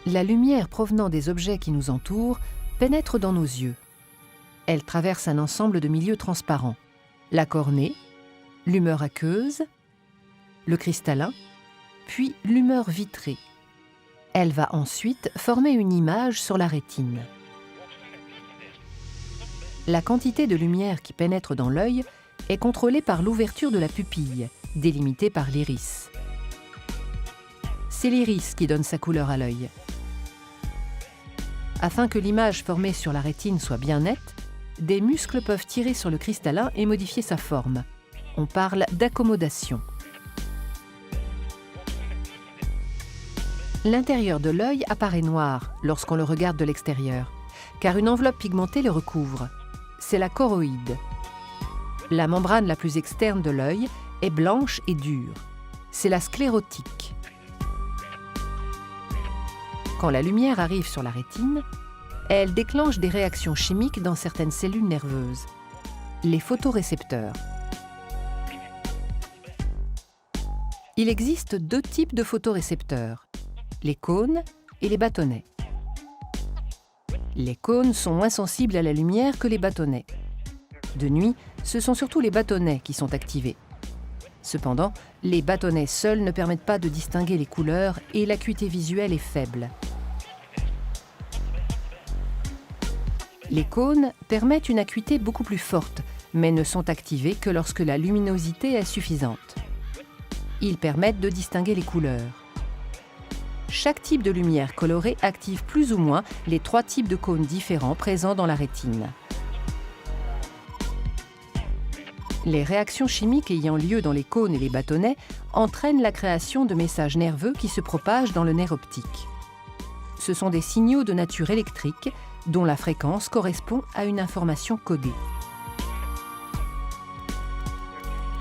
La lumière provenant des objets qui nous entourent pénètre dans nos yeux. Elle traverse un ensemble de milieux transparents, la cornée, l'humeur aqueuse, le cristallin, puis l'humeur vitrée. Elle va ensuite former une image sur la rétine. La quantité de lumière qui pénètre dans l'œil est contrôlée par l'ouverture de la pupille, délimitée par l'iris. C'est l'iris qui donne sa couleur à l'œil. Afin que l'image formée sur la rétine soit bien nette, des muscles peuvent tirer sur le cristallin et modifier sa forme. On parle d'accommodation. L'intérieur de l'œil apparaît noir lorsqu'on le regarde de l'extérieur, car une enveloppe pigmentée le recouvre. C'est la choroïde. La membrane la plus externe de l'œil est blanche et dure. C'est la sclérotique. Quand la lumière arrive sur la rétine, elle déclenche des réactions chimiques dans certaines cellules nerveuses, les photorécepteurs. Il existe deux types de photorécepteurs, les cônes et les bâtonnets. Les cônes sont moins sensibles à la lumière que les bâtonnets. De nuit, ce sont surtout les bâtonnets qui sont activés. Cependant, les bâtonnets seuls ne permettent pas de distinguer les couleurs et l'acuité visuelle est faible. Les cônes permettent une acuité beaucoup plus forte, mais ne sont activés que lorsque la luminosité est suffisante. Ils permettent de distinguer les couleurs. Chaque type de lumière colorée active plus ou moins les trois types de cônes différents présents dans la rétine. Les réactions chimiques ayant lieu dans les cônes et les bâtonnets entraînent la création de messages nerveux qui se propagent dans le nerf optique. Ce sont des signaux de nature électrique dont la fréquence correspond à une information codée.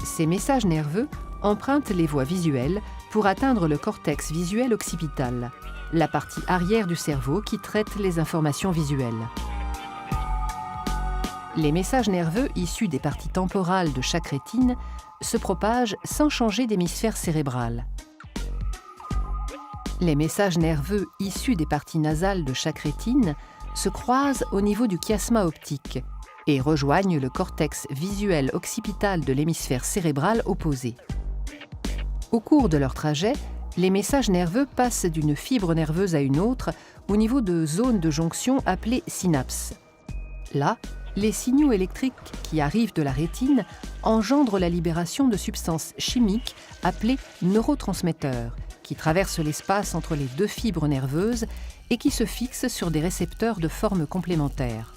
Ces messages nerveux empruntent les voies visuelles pour atteindre le cortex visuel occipital, la partie arrière du cerveau qui traite les informations visuelles. Les messages nerveux issus des parties temporales de chaque rétine se propagent sans changer d'hémisphère cérébral. Les messages nerveux issus des parties nasales de chaque rétine se croisent au niveau du chiasma optique et rejoignent le cortex visuel occipital de l'hémisphère cérébral opposé. Au cours de leur trajet, les messages nerveux passent d'une fibre nerveuse à une autre au niveau de zones de jonction appelées synapses. Là, les signaux électriques qui arrivent de la rétine engendrent la libération de substances chimiques appelées neurotransmetteurs, qui traversent l'espace entre les deux fibres nerveuses et qui se fixent sur des récepteurs de forme complémentaire.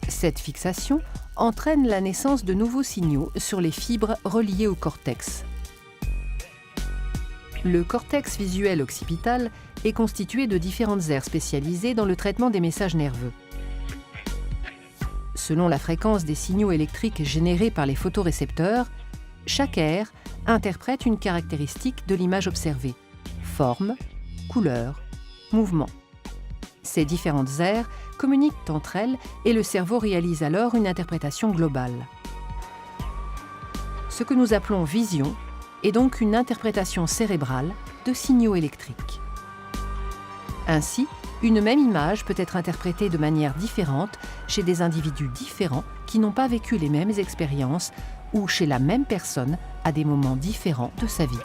Cette fixation entraîne la naissance de nouveaux signaux sur les fibres reliées au cortex. Le cortex visuel occipital est constitué de différentes aires spécialisées dans le traitement des messages nerveux. Selon la fréquence des signaux électriques générés par les photorécepteurs, chaque aire interprète une caractéristique de l'image observée: forme, couleur, mouvement. Ces différentes aires communiquent entre elles et le cerveau réalise alors une interprétation globale. Ce que nous appelons vision est donc une interprétation cérébrale de signaux électriques. Ainsi, une même image peut être interprétée de manière différente chez des individus différents qui n'ont pas vécu les mêmes expériences ou chez la même personne à des moments différents de sa vie.